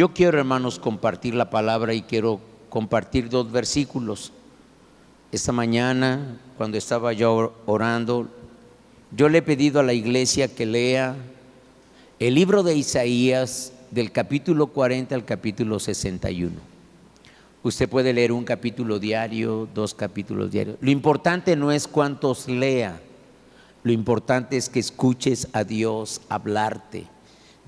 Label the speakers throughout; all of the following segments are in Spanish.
Speaker 1: Yo quiero, hermanos, compartir la palabra y quiero compartir 2 versículos. Esta mañana, cuando estaba yo orando, yo le he pedido a la iglesia que lea el libro de Isaías del capítulo 40 al capítulo 61. Usted puede leer un capítulo diario, 2 capítulos diarios. Lo importante no es cuántos lea, lo importante es que escuches a Dios hablarte.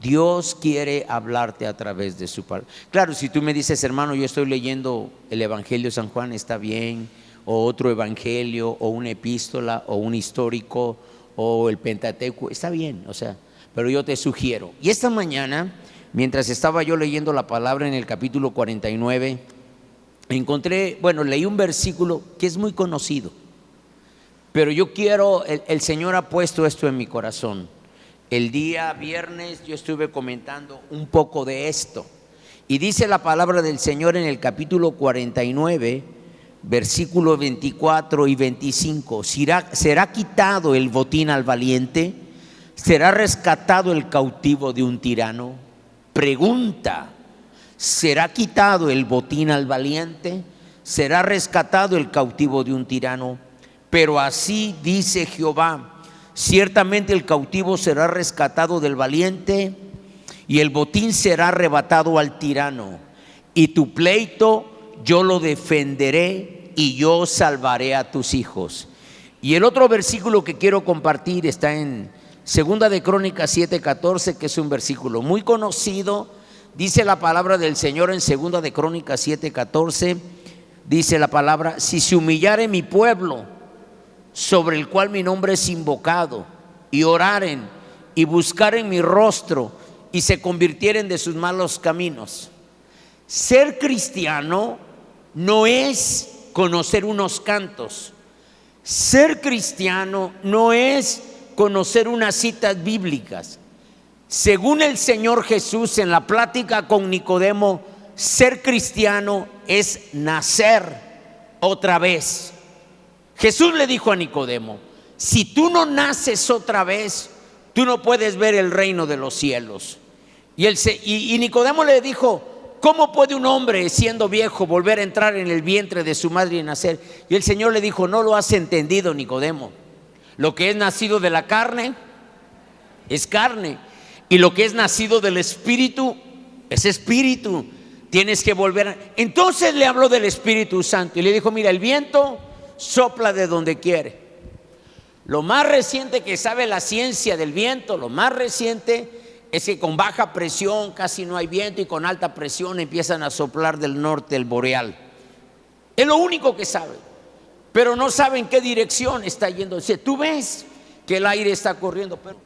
Speaker 1: Dios quiere hablarte a través de su palabra. Claro, si tú me dices, hermano, yo estoy leyendo el Evangelio de San Juan, está bien, o otro evangelio, o una epístola, o un histórico, o el Pentateuco, está bien, o sea, pero yo te sugiero. Y esta mañana, mientras estaba yo leyendo la palabra en el capítulo 49, leí un versículo que es muy conocido, pero yo quiero, el Señor ha puesto esto en mi corazón. El día viernes yo estuve comentando un poco de esto y dice la palabra del Señor en el capítulo 49, versículos 24 y 25: ¿Será quitado el botín al valiente? ¿Será rescatado el cautivo de un tirano? Pregunta: ¿será quitado el botín al valiente? ¿Será rescatado el cautivo de un tirano? Pero así dice Jehová: ciertamente el cautivo será rescatado del valiente y el botín será arrebatado al tirano, y tu pleito yo lo defenderé y yo salvaré a tus hijos. Y el otro versículo que quiero compartir está en Segunda de Crónicas 7:14, que es un versículo muy conocido. Dice la palabra del Señor en Segunda de Crónicas 7:14, dice la palabra: si se humillare mi pueblo, sobre el cual mi nombre es invocado, y oraren y buscaren mi rostro y se convirtieren de sus malos caminos. Ser cristiano no es conocer unos cantos. Ser cristiano no es conocer unas citas bíblicas. Según el Señor Jesús en la plática con Nicodemo, ser cristiano es nacer otra vez. Jesús le dijo a Nicodemo: si tú no naces otra vez, tú no puedes ver el reino de los cielos. Y Nicodemo le dijo: ¿cómo puede un hombre siendo viejo volver a entrar en el vientre de su madre y nacer? Y el Señor le dijo: no lo has entendido, Nicodemo. Lo que es nacido de la carne es carne, y lo que es nacido del Espíritu es espíritu. Tienes que volver. Entonces le habló del Espíritu Santo y le dijo: mira, el viento sopla de donde quiere. Lo más reciente que sabe la ciencia del viento, lo más reciente es que con baja presión casi no hay viento, y con alta presión empiezan a soplar del norte el boreal. Es lo único que sabe, pero no sabe en qué dirección está yendo. O sea, tú ves que el aire está corriendo, pero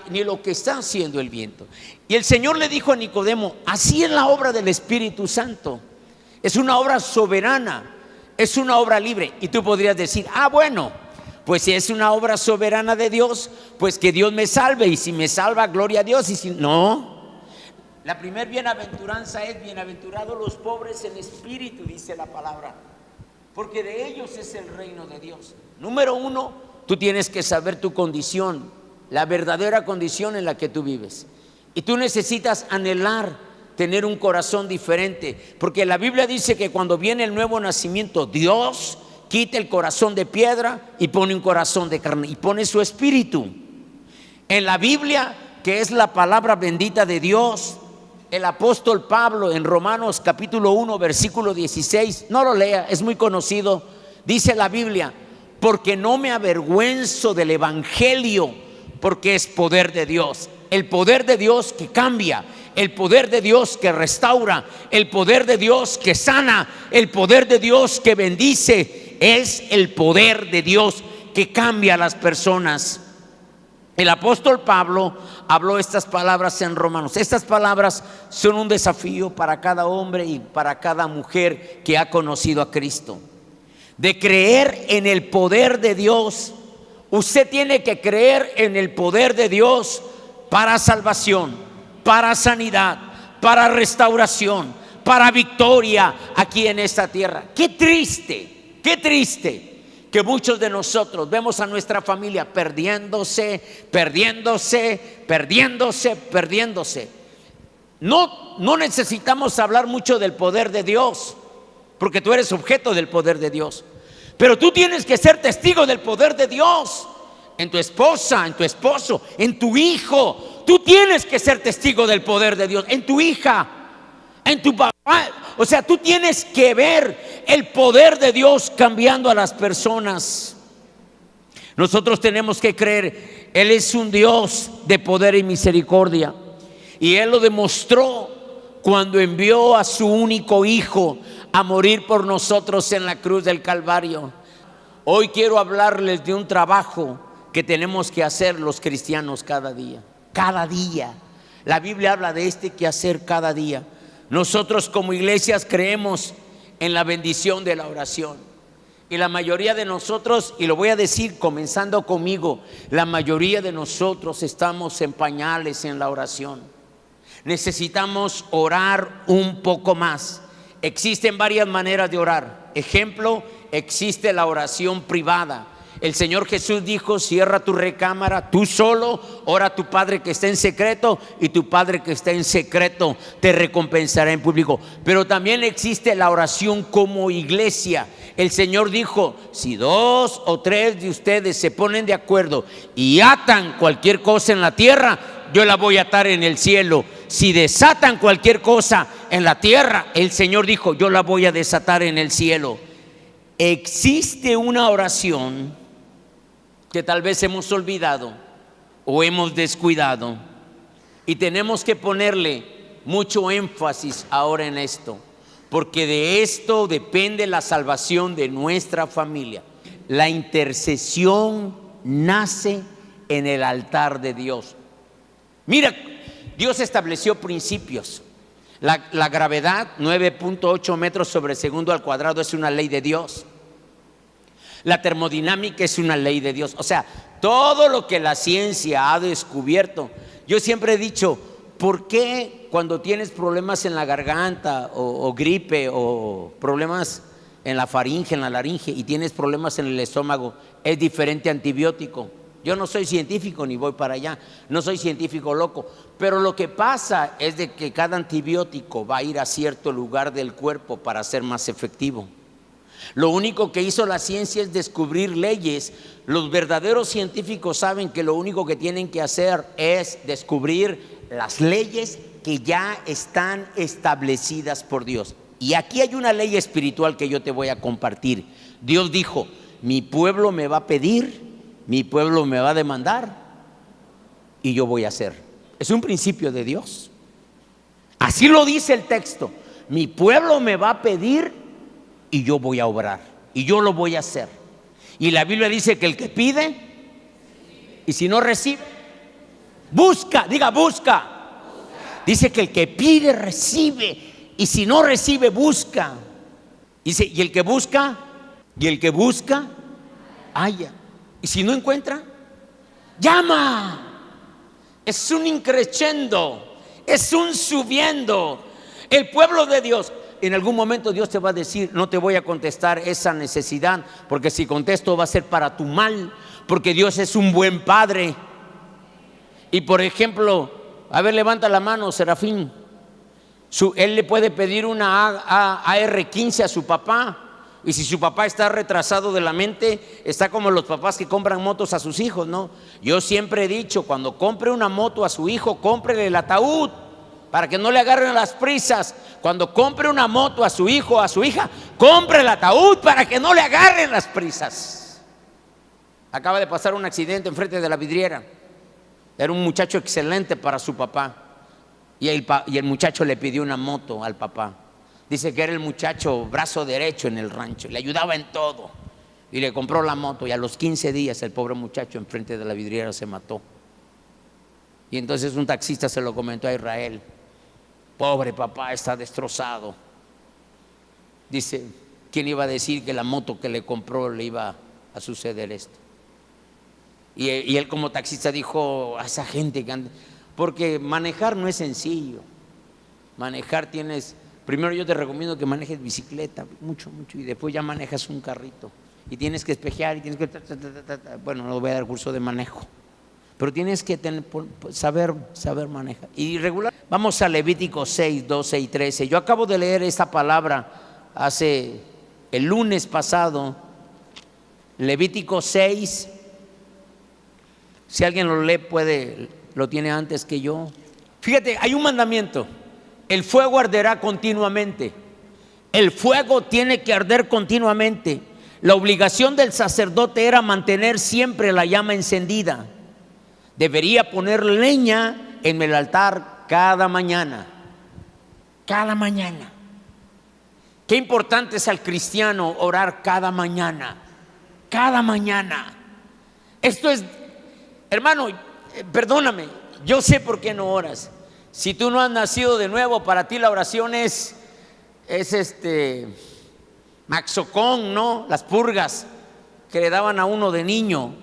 Speaker 1: ni lo que está haciendo el viento. Y el Señor le dijo a Nicodemo: así es la obra del Espíritu Santo. Es una obra soberana, es una obra libre. Y tú podrías decir: bueno, pues si es una obra soberana de Dios, pues que Dios me salve, y si me salva, gloria a Dios. Y si no, la primer bienaventuranza es: bienaventurados los pobres en espíritu, dice la palabra, porque de ellos es el reino de Dios. Número 1, tú tienes que saber tu condición, la verdadera condición en la que tú vives, y tú necesitas anhelar tener un corazón diferente, porque la Biblia dice que cuando viene el nuevo nacimiento, Dios quita el corazón de piedra y pone un corazón de carne, y pone su espíritu. En la Biblia, que es la palabra bendita de Dios, el apóstol Pablo en Romanos capítulo 1 versículo 16, no lo lea, es muy conocido, dice la Biblia: porque no me avergüenzo del evangelio, porque es poder de Dios. El poder de Dios que cambia, el poder de Dios que restaura, el poder de Dios que sana, el poder de Dios que bendice. Es el poder de Dios que cambia a las personas. El apóstol Pablo habló estas palabras en Romanos. Estas palabras son un desafío para cada hombre y para cada mujer que ha conocido a Cristo, de creer en el poder de Dios. Usted tiene que creer en el poder de Dios para salvación, para sanidad, para restauración, para victoria aquí en esta tierra. Qué triste que muchos de nosotros vemos a nuestra familia perdiéndose. No necesitamos hablar mucho del poder de Dios, porque tú eres objeto del poder de Dios. Pero tú tienes que ser testigo del poder de Dios en tu esposa, en tu esposo, en tu hijo. Tú tienes que ser testigo del poder de Dios en tu hija, en tu papá. O sea, tú tienes que ver el poder de Dios cambiando a las personas. Nosotros tenemos que creer, Él es un Dios de poder y misericordia. Y Él lo demostró cuando envió a su único hijo a morir por nosotros en la cruz del Calvario. Hoy quiero hablarles de un trabajo que tenemos que hacer los cristianos cada día. Cada día. La Biblia habla de este quehacer cada día. Nosotros como iglesias creemos en la bendición de la oración. Y la mayoría de nosotros, y lo voy a decir comenzando conmigo, la mayoría de nosotros estamos en pañales en la oración. Necesitamos orar un poco más. Existen varias maneras de orar. Ejemplo, existe la oración privada. El Señor Jesús dijo: cierra tu recámara, tú solo, ora a tu Padre que está en secreto, y tu Padre que está en secreto te recompensará en público. Pero también existe la oración como iglesia. El Señor dijo: si 2 o 3 de ustedes se ponen de acuerdo y atan cualquier cosa en la tierra, yo la voy a atar en el cielo. Si desatan cualquier cosa en la tierra, el Señor dijo: yo la voy a desatar en el cielo. Existe una oración que tal vez hemos olvidado o hemos descuidado, y tenemos que ponerle mucho énfasis ahora en esto, porque de esto depende la salvación de nuestra familia. La intercesión nace en el altar de Dios. Mira, Dios estableció principios. La gravedad, 9.8 metros sobre segundo al cuadrado, es una ley de Dios. La termodinámica es una ley de Dios. O sea, todo lo que la ciencia ha descubierto. Yo siempre he dicho, ¿por qué cuando tienes problemas en la garganta o gripe o problemas en la faringe, en la laringe, y tienes problemas en el estómago, es diferente antibiótico? Yo no soy científico ni voy para allá, no soy científico loco, pero lo que pasa es de que cada antibiótico va a ir a cierto lugar del cuerpo para ser más efectivo. Lo único que hizo la ciencia es descubrir leyes. Los verdaderos científicos saben que lo único que tienen que hacer es descubrir las leyes que ya están establecidas por Dios. Y aquí hay una ley espiritual que yo te voy a compartir. Dios dijo: mi pueblo me va a pedir, mi pueblo me va a demandar, y yo voy a hacer. Es un principio de Dios. Así lo dice el texto: mi pueblo me va a pedir y yo voy a obrar, y yo lo voy a hacer. Y la Biblia dice que el que pide, y si no recibe, busca. Diga, busca. Dice que el que pide recibe, y si no recibe, busca. Dice, y el que busca halla, y si no encuentra, llama. Es un increciendo, es un subiendo. El pueblo de Dios, en algún momento Dios te va a decir: no te voy a contestar esa necesidad, porque si contesto va a ser para tu mal, porque Dios es un buen padre. Y por ejemplo, a ver, levanta la mano, Serafín. Él le puede pedir una AR-15 a su papá, y si su papá está retrasado de la mente, está como los papás que compran motos a sus hijos, ¿no? Yo siempre he dicho: cuando compre una moto a su hijo, cómprele el ataúd, para que no le agarren las prisas. Cuando compre una moto a su hijo o a su hija, compre el ataúd para que no le agarren las prisas. Acaba de pasar un accidente enfrente de la vidriera. Era un muchacho excelente para su papá, y el muchacho le pidió una moto al papá. Dice que era el muchacho brazo derecho en el rancho, le ayudaba en todo, y le compró la moto, y a los 15 días el pobre muchacho enfrente de la vidriera se mató. Y entonces un taxista se lo comentó a Israel: pobre papá, está destrozado. Dice, ¿quién iba a decir que la moto que le compró le iba a suceder esto? Y él como taxista dijo a esa gente que anda, porque manejar no es sencillo. Manejar primero yo te recomiendo que manejes bicicleta, mucho, y después ya manejas un carrito. Y tienes que espejear, y tienes que, bueno, no voy a dar curso de manejo, pero tienes que saber manejar. Y regular, Vamos a Levítico 6, 12 y 13. Yo acabo de leer esta palabra hace el lunes pasado. Levítico 6. Si alguien lo lee, lo tiene antes que yo. Fíjate, hay un mandamiento: el fuego arderá continuamente. El fuego tiene que arder continuamente. La obligación del sacerdote era mantener siempre la llama encendida. Debería poner leña en el altar cada mañana. Cada mañana. Qué importante es al cristiano orar cada mañana. Cada mañana. Esto es, hermano, perdóname, yo sé por qué no oras. Si tú no has nacido de nuevo, para ti la oración es maxocón, ¿no? Las purgas que le daban a uno de niño.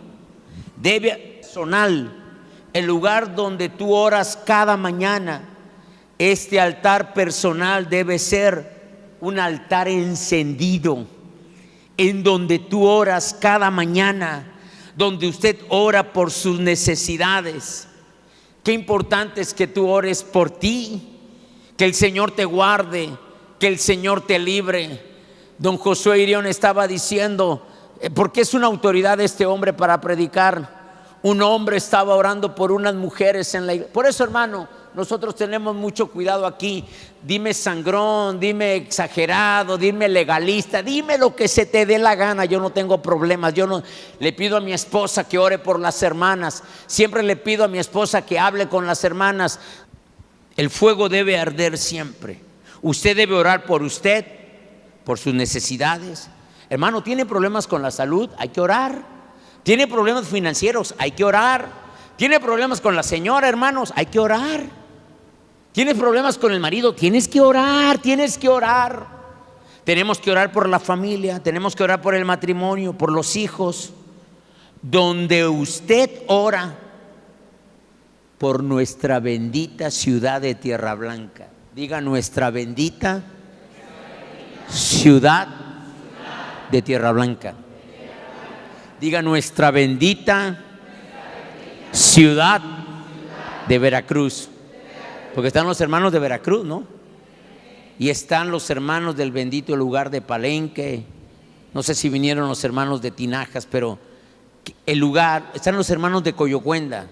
Speaker 1: Debe personal, el lugar donde tú oras cada mañana. Este altar personal debe ser un altar encendido, en donde tú oras cada mañana, donde usted ora por sus necesidades. Qué importante es que tú ores por ti, que el Señor te guarde, que el Señor te libre. Don Josué Irión estaba diciendo, porque es una autoridad este hombre para predicar. Un hombre estaba orando por unas mujeres en la iglesia. Por eso, hermano, nosotros tenemos mucho cuidado aquí. Dime sangrón, dime exagerado, dime legalista, dime lo que se te dé la gana. Yo no tengo problemas. Yo no le pido a mi esposa que ore por las hermanas. Siempre le pido a mi esposa que hable con las hermanas. El fuego debe arder siempre. Usted debe orar por usted, por sus necesidades. Hermano, ¿tiene problemas con la salud? Hay que orar. ¿Tiene problemas financieros? Hay que orar. ¿Tiene problemas con la señora, hermanos? Hay que orar. ¿Tienes problemas con el marido? Tienes que orar, tienes que orar. Tenemos que orar por la familia, tenemos que orar por el matrimonio, por los hijos. Donde usted ora por nuestra bendita ciudad de Tierra Blanca. Diga: nuestra bendita ciudad de Tierra Blanca. Diga: nuestra bendita ciudad de Veracruz. Porque están los hermanos de Veracruz, ¿no? Y están los hermanos del bendito lugar de Palenque. No sé si vinieron los hermanos de Tinajas, pero el lugar, están los hermanos de Coyocuenda.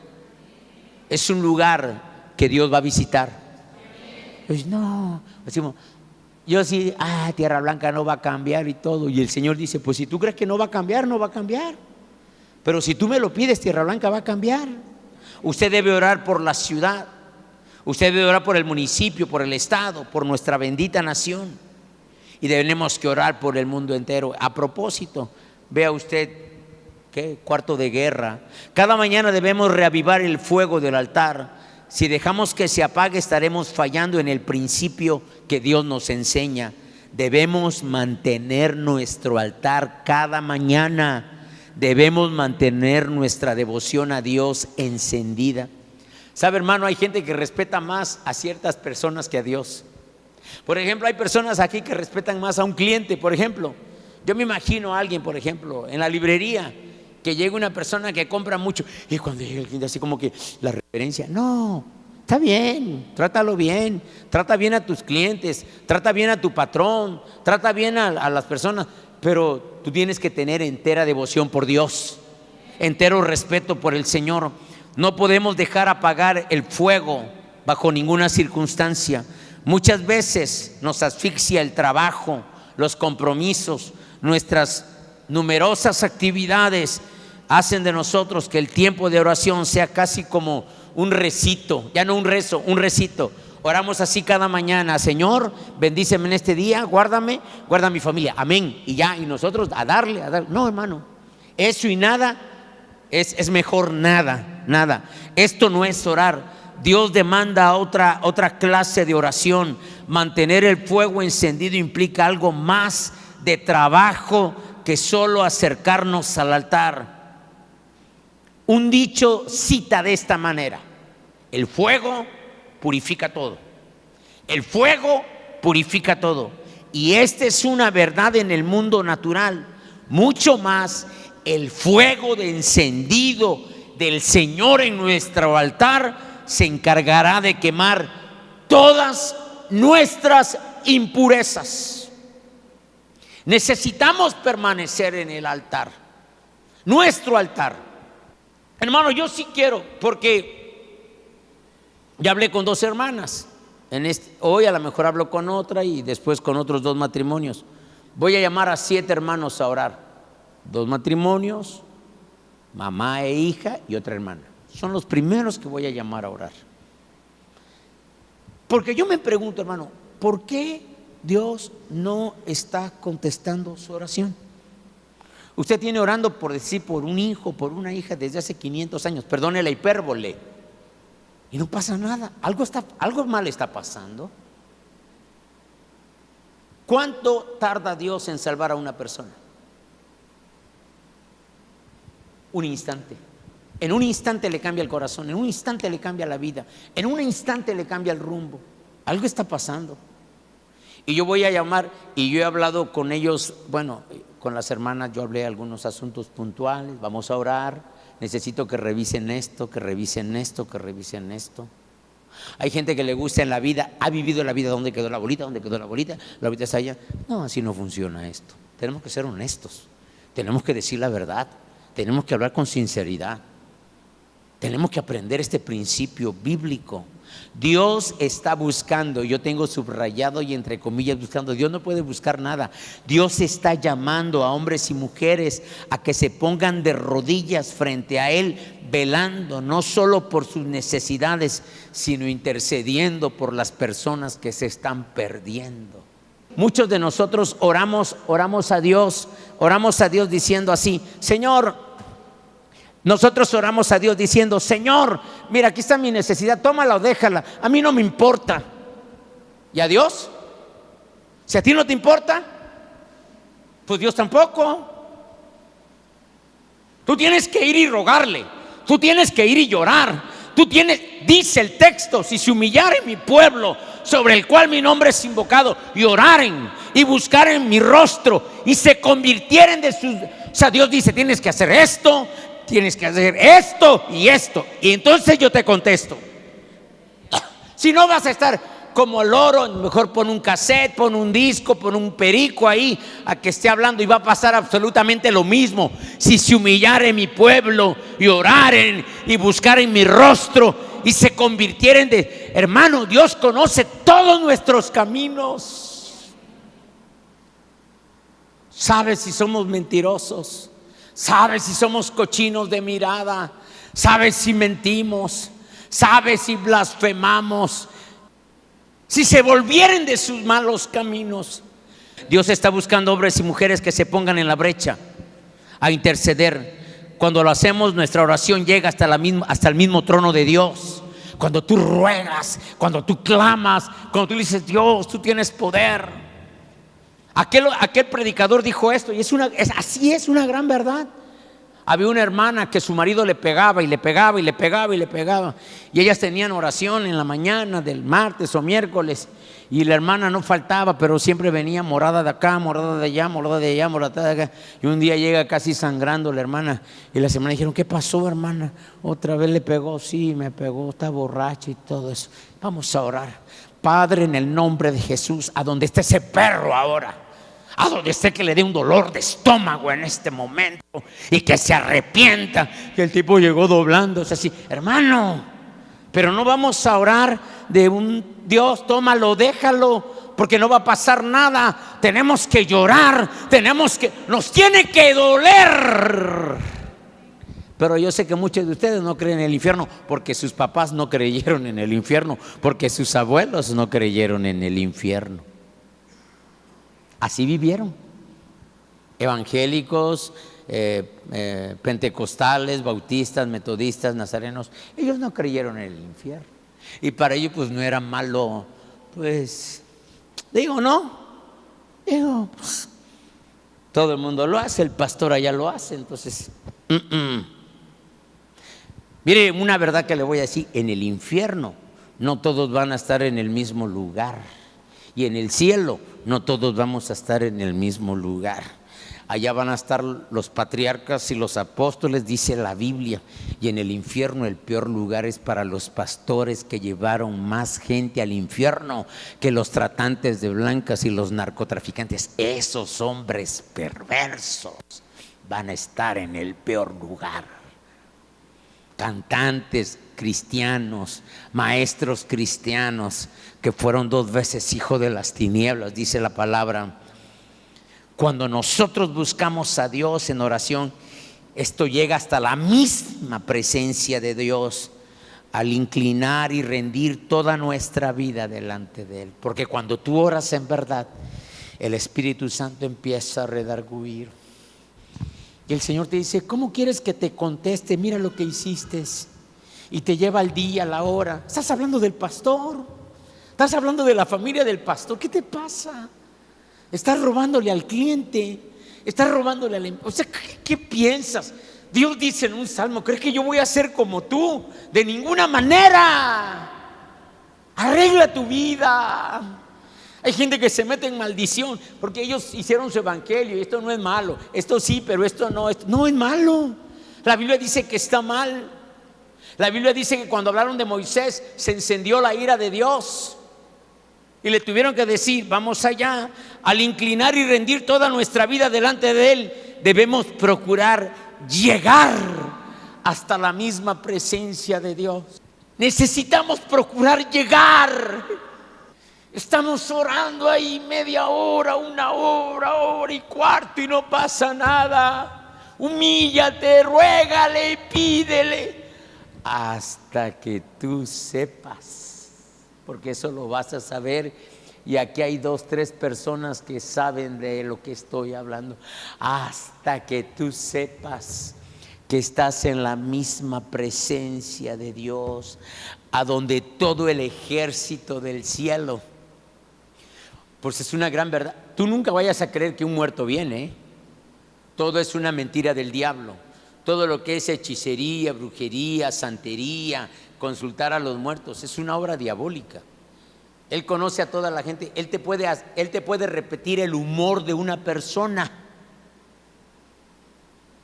Speaker 1: Es un lugar que Dios va a visitar. Pues no, decimos, yo sí, Tierra Blanca no va a cambiar y todo. Y el Señor dice, pues si tú crees que no va a cambiar, no va a cambiar. Pero si tú me lo pides, Tierra Blanca va a cambiar. Usted debe orar por la ciudad. Usted debe orar por el municipio, por el estado, por nuestra bendita nación. Y tenemos que orar por el mundo entero. A propósito, vea usted, ¿qué? Cuarto de guerra. Cada mañana debemos reavivar el fuego del altar. Si dejamos que se apague, estaremos fallando en el principio que Dios nos enseña. Debemos mantener nuestro altar cada mañana. Debemos mantener nuestra devoción a Dios encendida. ¿Sabe, hermano? Hay gente que respeta más a ciertas personas que a Dios. Por ejemplo, hay personas aquí que respetan más a un cliente. Por ejemplo, yo me imagino a alguien, por ejemplo, en la librería, que llega una persona que compra mucho y cuando llega el cliente así como que la referencia, no, está bien, trátalo bien, trata bien a tus clientes, trata bien a tu patrón, trata bien a las personas, pero tú tienes que tener entera devoción por Dios, entero respeto por el Señor. No podemos dejar apagar el fuego bajo ninguna circunstancia. Muchas veces nos asfixia el trabajo, los compromisos, nuestras numerosas actividades hacen de nosotros que el tiempo de oración sea casi como un recito, ya no un rezo, un recito. Oramos así cada mañana: Señor, bendíceme en este día, guárdame, guarda a mi familia, amén. Y ya, y nosotros a darle. No, hermano, eso y nada es mejor nada. Esto no es orar. Dios demanda otra clase de oración. Mantener el fuego encendido implica algo más de trabajo que solo acercarnos al altar. Un dicho cita de esta manera: el fuego purifica todo. El fuego purifica todo. Y esta es una verdad en el mundo natural. Mucho más, el fuego de encendido del Señor en nuestro altar se encargará de quemar todas nuestras impurezas. Necesitamos permanecer en el altar, nuestro altar. Hermano, yo sí quiero, porque ya hablé con 2 hermanas. Hoy a lo mejor hablo con otra y después con otros 2 matrimonios. Voy a llamar a 7 hermanos a orar. 2 matrimonios, mamá e hija y otra hermana. Son los primeros que voy a llamar a orar. Porque yo me pregunto, hermano, ¿por qué Dios no está contestando su oración? Usted tiene orando por decir por un hijo, por una hija desde hace 500 años, perdone la hipérbole, y no pasa nada. Algo mal está pasando. ¿Cuánto tarda Dios en salvar a una persona? Un instante. En un instante le cambia el corazón, en un instante le cambia la vida, en un instante le cambia el rumbo. Algo está pasando. Y yo voy a llamar, y yo he hablado con ellos, bueno, con las hermanas yo hablé algunos asuntos puntuales. Vamos a orar, necesito que revisen esto, que revisen esto, que revisen esto. Hay gente que le gusta en la vida, ha vivido la vida, ¿dónde quedó la bolita? ¿Dónde quedó la bolita? La bolita está allá. No, así no funciona esto. Tenemos que ser honestos, tenemos que decir la verdad, tenemos que hablar con sinceridad. Tenemos que aprender este principio bíblico. Dios está buscando, yo tengo subrayado y entre comillas buscando. Dios no puede buscar nada. Dios está llamando a hombres y mujeres a que se pongan de rodillas frente a Él, velando no solo por sus necesidades, sino intercediendo por las personas que se están perdiendo. Muchos de nosotros oramos a Dios diciendo así: Señor, nosotros oramos a Dios diciendo: Señor, mira, aquí está mi necesidad, tómala o déjala, a mí no me importa. ¿Y a Dios? Si a ti no te importa, pues Dios tampoco. Tú tienes que ir y rogarle, tú tienes que ir y llorar. Dice el texto: si se humillare mi pueblo, sobre el cual mi nombre es invocado, y oraren y buscaren mi rostro y se convirtieren de sus... O sea, Dios dice: tienes que hacer esto, tienes que hacer esto y esto, y entonces yo te contesto. Si no, vas a estar como loro. Mejor pon un cassette, pon un disco, pon un perico ahí a que esté hablando, y va a pasar absolutamente lo mismo. Si se humillare mi pueblo y oraren y buscaren mi rostro y se convirtieren de... Hermano, Dios conoce todos nuestros caminos. Sabe si somos mentirosos, sabe si somos cochinos de mirada, sabe si mentimos, sabe si blasfemamos, si se volvieren de sus malos caminos. Dios está buscando hombres y mujeres que se pongan en la brecha a interceder. Cuando lo hacemos, nuestra oración llega hasta el mismo trono de Dios. Cuando tú ruegas, cuando tú clamas, cuando tú dices: Dios, tú tienes poder. Aquel predicador dijo esto, y así es una gran verdad. Había una hermana que su marido le pegaba y le pegaba y le pegaba y le pegaba, y ellas tenían oración en la mañana del martes o miércoles, y la hermana no faltaba, pero siempre venía morada de acá, morada de allá, morada de allá, morada de acá. Y un día llega casi sangrando la hermana, y las hermanas dijeron: ¿qué pasó, hermana? ¿Otra vez le pegó? Sí, me pegó, está borracha y todo eso. Vamos a orar. Padre, en el nombre de Jesús, a donde esté ese perro ahora, a donde esté, que le dé un dolor de estómago en este momento y que se arrepienta. Que el tipo llegó doblándose así: hermano, pero no vamos a orar de un Dios, tómalo, déjalo, porque no va a pasar nada. Tenemos que llorar, nos tiene que doler. Pero yo sé que muchos de ustedes no creen en el infierno porque sus papás no creyeron en el infierno, porque sus abuelos no creyeron en el infierno. Así vivieron. Evangélicos, pentecostales, bautistas, metodistas, nazarenos, ellos no creyeron en el infierno. Y para ellos pues no era malo, pues todo el mundo lo hace, el pastor allá lo hace, entonces Mire, una verdad que le voy a decir: en el infierno no todos van a estar en el mismo lugar, y en el cielo no todos vamos a estar en el mismo lugar. Allá van a estar los patriarcas y los apóstoles, dice la Biblia. Y en el infierno el peor lugar es para los pastores que llevaron más gente al infierno que los tratantes de blancas y los narcotraficantes. Esos hombres perversos van a estar en el peor lugar. Cantantes cristianos, maestros cristianos que fueron 2 veces hijos de las tinieblas, dice la palabra. Cuando nosotros buscamos a Dios en oración, esto llega hasta la misma presencia de Dios al inclinar y rendir toda nuestra vida delante de Él. Porque cuando tú oras en verdad, el Espíritu Santo empieza a redarguir. Y el Señor te dice: ¿cómo quieres que te conteste? Mira lo que hiciste. Y te lleva al día, a la hora. Estás hablando del pastor, estás hablando de la familia del pastor. ¿Qué te pasa? Estás robándole al cliente, estás robándole al... O sea, ¿qué piensas? Dios dice en un salmo: ¿crees que yo voy a ser como tú? De ninguna manera. Arregla tu vida. Hay gente que se mete en maldición porque ellos hicieron su evangelio y esto no es malo. Esto sí, pero esto no es malo. La Biblia dice que está mal. La Biblia dice que cuando hablaron de Moisés se encendió la ira de Dios. Y le tuvieron que decir: vamos allá. Al inclinar y rendir toda nuestra vida delante de Él, debemos procurar llegar hasta la misma presencia de Dios. Necesitamos procurar llegar. Estamos orando ahí media hora, 1 hora, 1:15 y no pasa nada. Humíllate, ruégale, pídele, hasta que tú sepas, porque eso lo vas a saber. Y aquí hay 2, 3 personas que saben de lo que estoy hablando. Hasta que tú sepas que estás en la misma presencia de Dios, a donde todo el ejército del cielo. Pues es una gran verdad. Tú nunca vayas a creer que un muerto viene, ¿eh? Todo es una mentira del diablo. Todo lo que es hechicería, brujería, santería, consultar a los muertos, es una obra diabólica. Él conoce a toda la gente. Él te puede repetir el humor de una persona.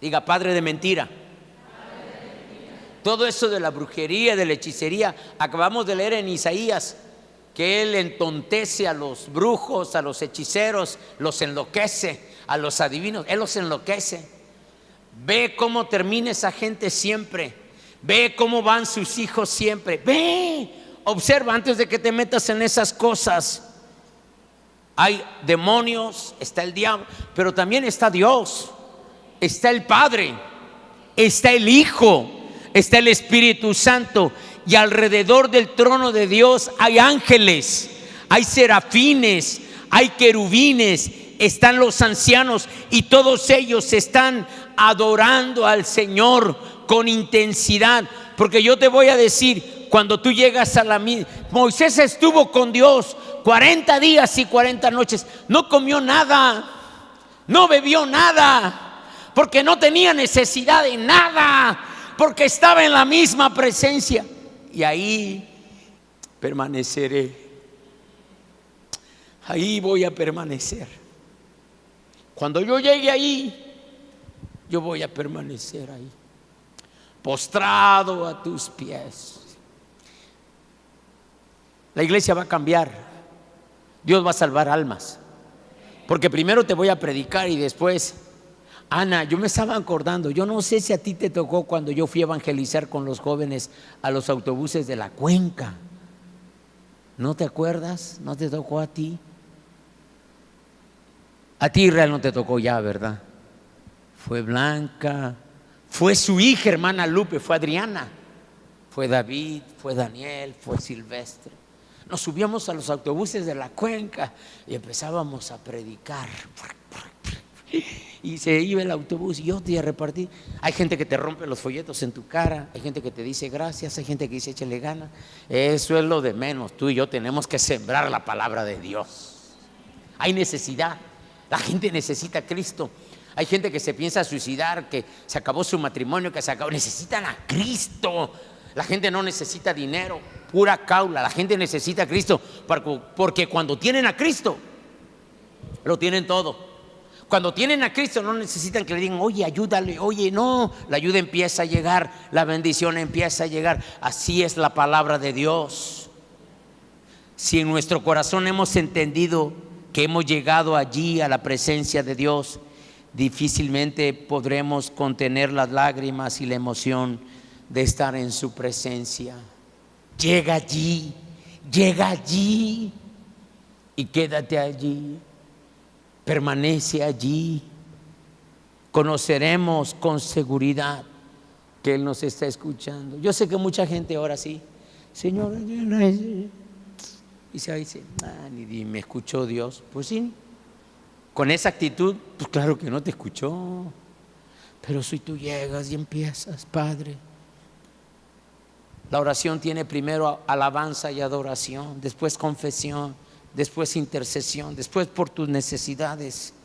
Speaker 1: Diga: padre de mentira. Todo eso de la brujería, de la hechicería, acabamos de leer en Isaías que Él entontece a los brujos, a los hechiceros, los enloquece, a los adivinos, Él los enloquece. Ve cómo termina esa gente siempre. Ve cómo van sus hijos siempre. Ve. Observa antes de que te metas en esas cosas. Hay demonios, está el diablo, pero también está Dios, está el Padre, está el Hijo, está el Espíritu Santo. Y alrededor del trono de Dios hay ángeles, hay serafines, hay querubines, están los ancianos, y todos ellos están adorando al Señor con intensidad. Porque yo te voy a decir, cuando tú llegas a la misma, Moisés estuvo con Dios 40 días y 40 noches, no comió nada, no bebió nada, porque no tenía necesidad de nada, porque estaba en la misma presencia. Y ahí permaneceré, ahí voy a permanecer. Cuando yo llegue ahí, yo voy a permanecer ahí, postrado a tus pies. La iglesia va a cambiar. Dios va a salvar almas. Porque primero te voy a predicar y después... Ana, yo me estaba acordando, yo no sé si a ti te tocó cuando yo fui a evangelizar con los jóvenes a los autobuses de la Cuenca. ¿No te acuerdas? ¿No te tocó a ti? A ti, Israel, no te tocó ya, ¿verdad? Fue Blanca, fue su hija hermana Lupe, fue Adriana, fue David, fue Daniel, fue Silvestre. Nos subíamos a los autobuses de la Cuenca y empezábamos a predicar. Y se iba el autobús y yo te iba a repartir. Hay gente que te rompe los folletos en tu cara, hay gente que te dice gracias, hay gente que dice échale gana. Eso es lo de menos. Tú y yo tenemos que sembrar la palabra de Dios. Hay necesidad, la gente necesita a Cristo. Hay gente que se piensa suicidar, que se acabó su matrimonio, que se acabó. Necesitan a Cristo. La gente no necesita dinero, pura caula. La gente necesita a Cristo, porque cuando tienen a Cristo, lo tienen todo. Cuando tienen a Cristo no necesitan que le digan, oye, ayúdale, oye, no. La ayuda empieza a llegar, la bendición empieza a llegar. Así es la palabra de Dios. Si en nuestro corazón hemos entendido que hemos llegado allí a la presencia de Dios, difícilmente podremos contener las lágrimas y la emoción de estar en su presencia. Llega allí y quédate allí. Permanece allí. Conoceremos con seguridad que Él nos está escuchando. Yo sé que mucha gente ahora sí, Señor, y se dice, ni me escuchó Dios. Pues sí, con esa actitud, pues claro que no te escuchó. Pero si tú llegas y empiezas, Padre. La oración tiene primero alabanza y adoración, después confesión, después intercesión, después por tus necesidades.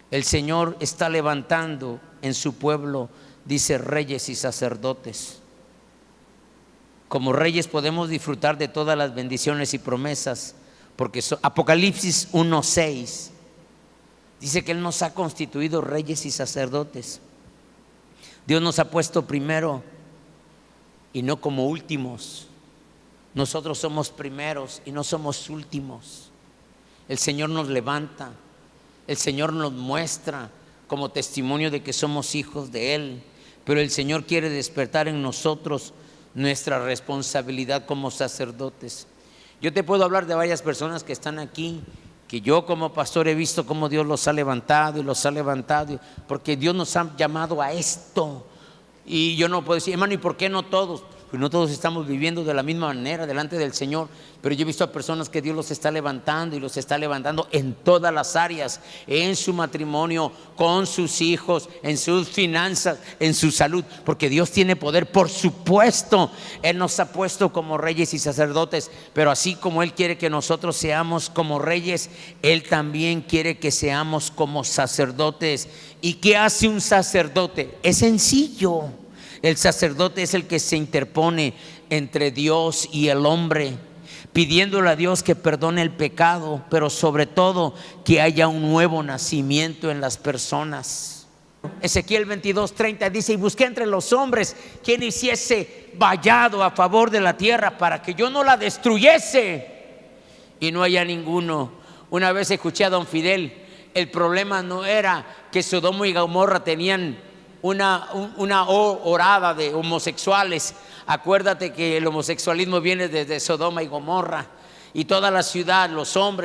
Speaker 1: El Señor está levantando en su pueblo, dice, reyes y sacerdotes. Como reyes podemos disfrutar de todas las bendiciones y promesas, porque Apocalipsis 1:6 dice que Él nos ha constituido reyes y sacerdotes. Dios nos ha puesto primero y no como últimos. Nosotros somos primeros y no somos últimos. El Señor nos levanta, el Señor nos muestra como testimonio de que somos hijos de Él, pero el Señor quiere despertar en nosotros nuestra responsabilidad como sacerdotes. Yo te puedo hablar de varias personas que están aquí, que yo como pastor he visto cómo Dios los ha levantado y los ha levantado, porque Dios nos ha llamado a esto. Y yo no puedo decir, hermano, ¿y por qué no todos? Pues no todos estamos viviendo de la misma manera delante del Señor, pero yo he visto a personas que Dios los está levantando y los está levantando en todas las áreas, en su matrimonio, con sus hijos, en sus finanzas, en su salud, porque Dios tiene poder, por supuesto. Él nos ha puesto como reyes y sacerdotes, pero así como Él quiere que nosotros seamos como reyes, Él también quiere que seamos como sacerdotes. ¿Y qué hace un sacerdote? Es sencillo. El sacerdote es el que se interpone entre Dios y el hombre, pidiéndole a Dios que perdone el pecado, pero sobre todo que haya un nuevo nacimiento en las personas. Ezequiel 22:30 dice, y busqué entre los hombres quien hiciese vallado a favor de la tierra para que yo no la destruyese, y no haya ninguno. Una vez escuché a don Fidel, el problema no era que Sodoma y Gomorra tenían una horada de homosexuales. Acuérdate que el homosexualismo viene desde Sodoma y Gomorra. Y toda la ciudad,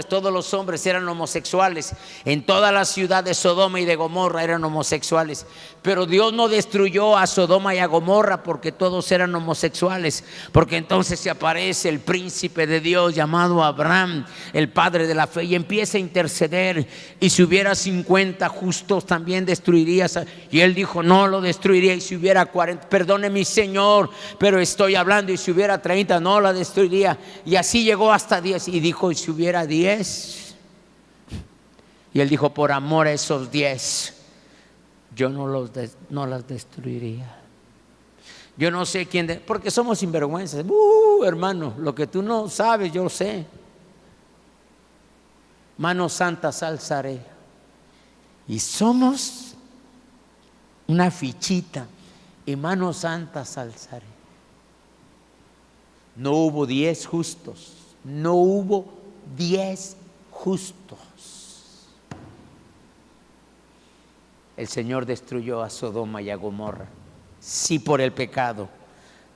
Speaker 1: todos los hombres eran homosexuales. En toda la ciudad de Sodoma y de Gomorra eran homosexuales. Pero Dios no destruyó a Sodoma y a Gomorra porque todos eran homosexuales, porque entonces se aparece el príncipe de Dios llamado Abraham, el padre de la fe, y empieza a interceder. Y si hubiera 50 justos también destruirías. Y él dijo, no lo destruiría. Y si hubiera 40, perdone mi Señor, pero estoy hablando. Y si hubiera 30, no la destruiría. Y así llegó hasta 10, y dijo, y si hubiera 10, y él dijo, por amor a esos 10 yo no las destruiría. Yo no sé quién, porque somos sinvergüenzas. Hermano, lo que tú no sabes yo sé. Manos santas alzaré, y somos una fichita, y manos santas alzaré. No hubo 10 justos. No hubo 10 justos. El Señor destruyó a Sodoma y a Gomorra, sí por el pecado,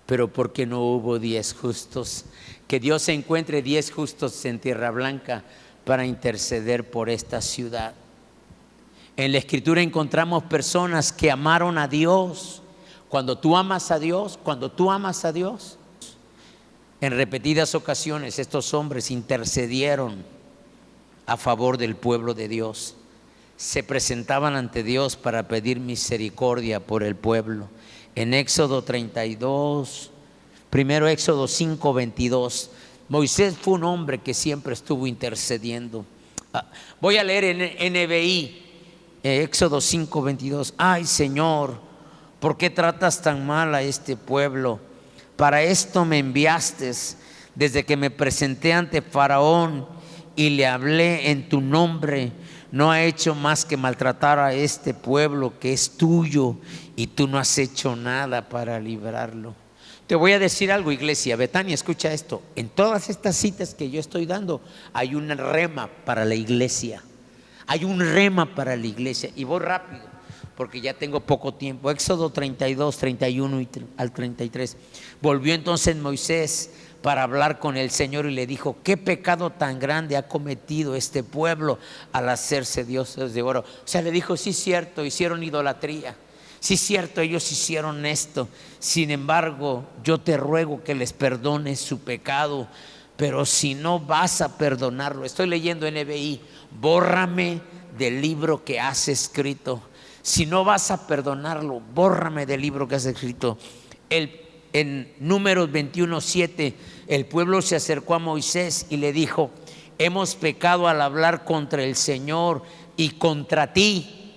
Speaker 1: pero porque no hubo 10 justos. Que Dios encuentre 10 justos en Tierra Blanca para interceder por esta ciudad. En la Escritura encontramos personas que amaron a Dios. Cuando tú amas a Dios, en repetidas ocasiones estos hombres intercedieron a favor del pueblo de Dios. Se presentaban ante Dios para pedir misericordia por el pueblo. En Éxodo 32, primero Éxodo 5:22, Moisés fue un hombre que siempre estuvo intercediendo. Voy a leer en NBI, Éxodo 5:22. Ay, Señor, ¿por qué tratas tan mal a este pueblo? Para esto me enviaste desde que me presenté ante Faraón y le hablé en tu nombre. no ha hecho más que maltratar a este pueblo que es tuyo y tú no has hecho nada para librarlo. Te voy a decir algo, iglesia, Betania, escucha esto. En todas estas citas que yo estoy dando hay un rema para la iglesia. Hay un rema para la iglesia. Y voy rápido porque ya tengo poco tiempo. Éxodo 32, 31 al 33. Volvió entonces Moisés para hablar con el Señor y le dijo: ¿qué pecado tan grande ha cometido este pueblo al hacerse dioses de oro? O sea, le dijo: sí, cierto, hicieron idolatría. Sí, cierto, ellos hicieron esto. Sin embargo, yo te ruego que les perdones su pecado. Pero si no vas a perdonarlo, estoy leyendo NBI, bórrame del libro que has escrito. Si no vas a perdonarlo, bórrame del libro que has escrito. En Números 21:7, el pueblo se acercó a Moisés y le dijo: hemos pecado al hablar contra el Señor y contra ti.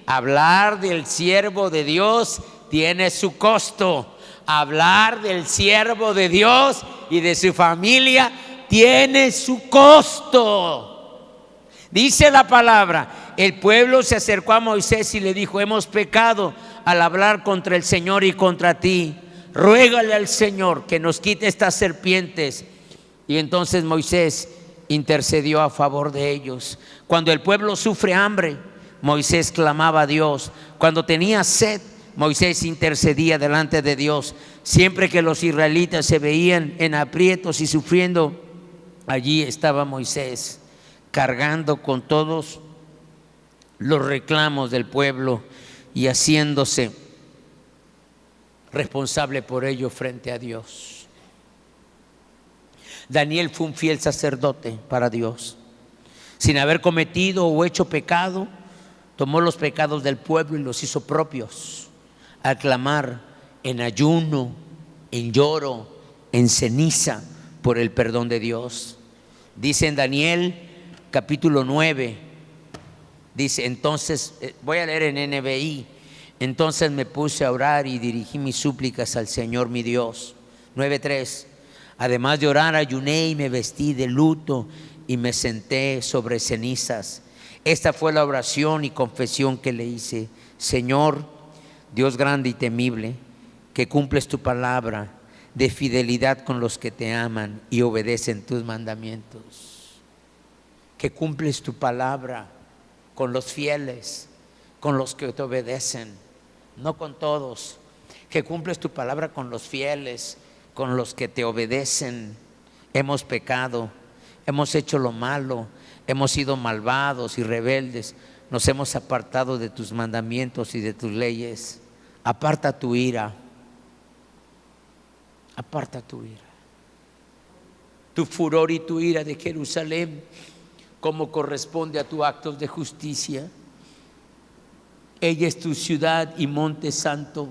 Speaker 1: Hablar del siervo de Dios tiene su costo. Hablar del siervo de Dios y de su familia tiene su costo. Dice la palabra: el pueblo se acercó a Moisés y le dijo: hemos pecado al hablar contra el Señor y contra ti. Ruégale al Señor que nos quite estas serpientes. Y entonces Moisés intercedió a favor de ellos. Cuando el pueblo sufre hambre, Moisés clamaba a Dios. Cuando tenía sed, Moisés intercedía delante de Dios. Siempre que los israelitas se veían en aprietos y sufriendo, allí estaba Moisés, cargando con todos los reclamos del pueblo y haciéndose responsable por ello frente a Dios. Daniel fue un fiel sacerdote para Dios. Sin haber cometido o hecho pecado, tomó los pecados del pueblo y los hizo propios, al clamar en ayuno, en lloro, en ceniza por el perdón de Dios. Dice en Daniel capítulo 9, dice entonces, voy a leer en NBI: entonces me puse a orar y dirigí mis súplicas al Señor mi Dios. 9:3. Además de orar, ayuné y me vestí de luto y me senté sobre cenizas. Esta fue la oración y confesión que le hice: Señor, Dios grande y temible, que cumples tu palabra de fidelidad con los que te aman y obedecen tus mandamientos. Que cumples tu palabra con los fieles, con los que te obedecen, no con todos. Que cumples tu palabra con los fieles, con los que te obedecen. Hemos pecado, hemos hecho lo malo, hemos sido malvados y rebeldes, nos hemos apartado de tus mandamientos y de tus leyes. Aparta tu ira, aparta tu ira, tu furor y tu ira de Jerusalén, como corresponde a tu actos de justicia. Ella es tu ciudad y monte santo.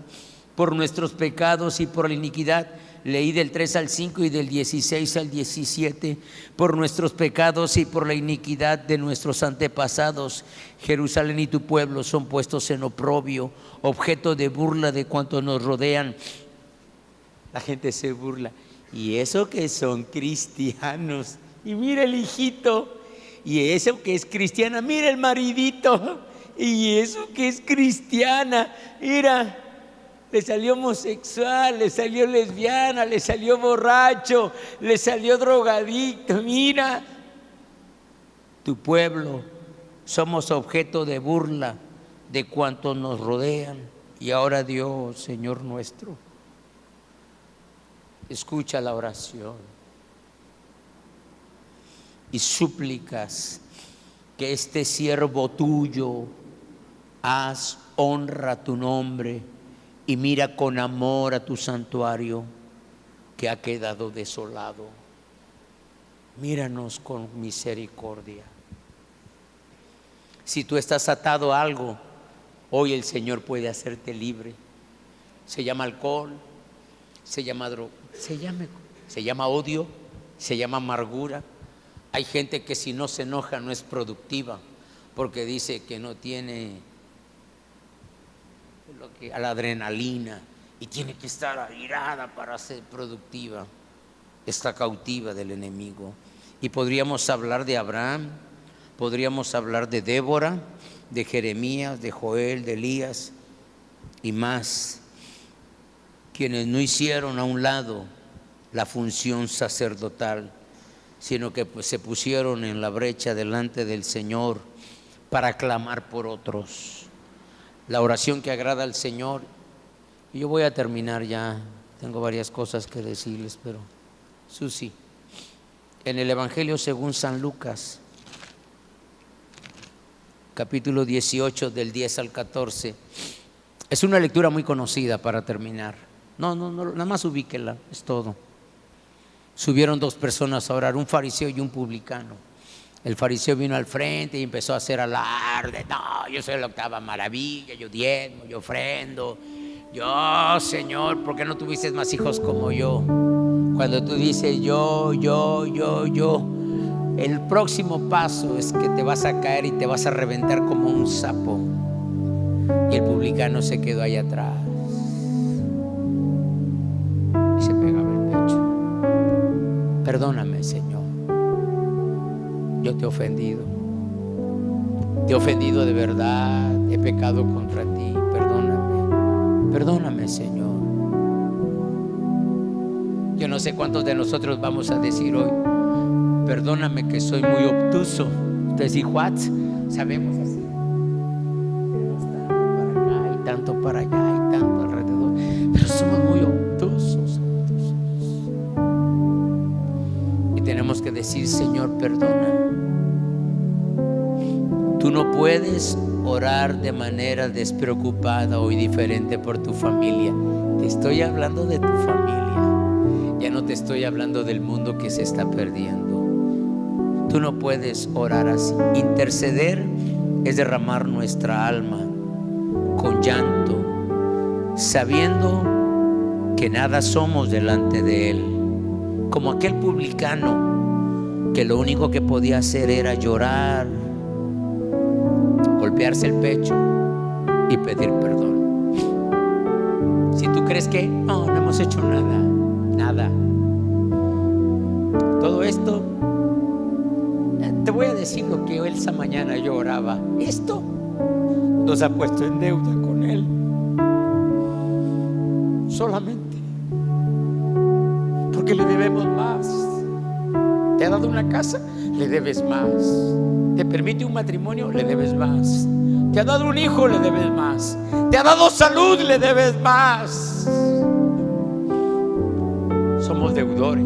Speaker 1: Por nuestros pecados y por la iniquidad, leí del 3 al 5 y del 16 al 17. Por nuestros pecados y por la iniquidad de nuestros antepasados, Jerusalén y tu pueblo son puestos en oprobio, objeto de burla de cuantos nos rodean. La gente se burla: y eso que son cristianos, y mira el hijito, y eso que es cristiana, mira el maridito, y eso que es cristiana, mira, le salió homosexual, le salió lesbiana, le salió borracho, le salió drogadicto. Mira, tu pueblo somos objeto de burla de cuantos nos rodean. Y ahora Dios, Señor nuestro, escucha la oración y súplicas que este siervo tuyo haz honra tu nombre y mira con amor a tu santuario que ha quedado desolado. Míranos con misericordia. Si tú estás atado a algo, hoy el Señor puede hacerte libre. Se llama alcohol, se llama droga, se llama odio, se llama amargura. Hay gente que si no se enoja no es productiva, porque dice que no tiene a la adrenalina y tiene que estar airada para ser productiva. Está cautiva del enemigo. Y podríamos hablar de Abraham, Podríamos hablar de Débora, de Jeremías, de Joel, de Elías y más, quienes no hicieron a un lado la función sacerdotal, sino que se pusieron en la brecha delante del Señor para clamar por otros. La oración que agrada al Señor. Y yo voy a terminar ya, tengo varias cosas que decirles, pero Susi, en el Evangelio según San Lucas, capítulo 18, del 10 al 14, es una lectura muy conocida para terminar. No, nada más ubíquela, es todo. Subieron dos personas a orar, un fariseo y un publicano. El fariseo vino al frente y empezó a hacer alarde. No, yo soy la octava maravilla, yo diezmo, yo ofrendo. Yo, Señor, ¿por qué no tuviste más hijos como yo? Cuando tú dices yo, el próximo paso es que te vas a caer y te vas a reventar como un sapo. Y el publicano se quedó ahí atrás y se pegaba el pecho. Perdóname, Señor, yo te he ofendido. Te he ofendido de verdad, he pecado contra ti, perdóname, Señor. Yo no sé cuántos de nosotros vamos a decir hoy, perdóname que soy muy obtuso. Ustedes dicen, what? Sabemos así. Tanto para allá y tanto alrededor, pero somos muy obtusos. Y tenemos que decir, Señor, perdona. Tú no puedes orar de manera despreocupada o indiferente por tu familia. Te estoy hablando de tu familia. Ya no te estoy hablando del mundo que se está perdiendo. Tú no puedes orar así. Interceder es derramar nuestra alma con llanto, sabiendo que nada somos delante de Él, como aquel publicano que lo único que podía hacer era llorar, golpearse el pecho y pedir perdón. Si tú crees que no hemos hecho nada, todo esto, te voy a decir lo que esa mañana yo oraba. Esto nos ha puesto en deuda con Él. Solamente porque le debemos más. Te ha dado una casa, le debes más. Te permite un matrimonio, le debes más. Te ha dado un hijo, le debes más. Te ha dado salud, le debes más. Somos deudores.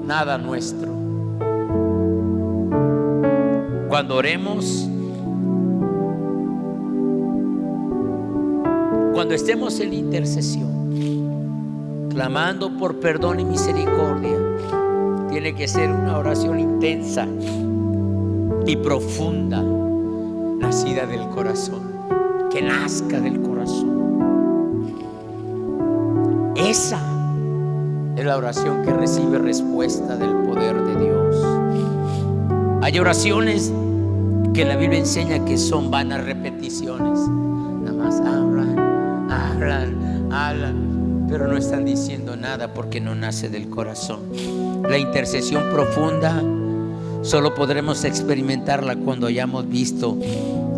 Speaker 1: Nada nuestro. Cuando oremos, cuando estemos en intercesión, clamando por perdón y misericordia, tiene que ser una oración intensa y profunda, nacida del corazón, que nazca del corazón. Esa es la oración que recibe respuesta del poder de Dios. Hay oraciones que la Biblia enseña que son vanas repeticiones. Nada más hablan, pero no están diciendo nada porque no nace del corazón. La intercesión profunda solo podremos experimentarla cuando hayamos visto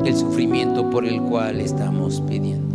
Speaker 1: el sufrimiento por el cual estamos pidiendo.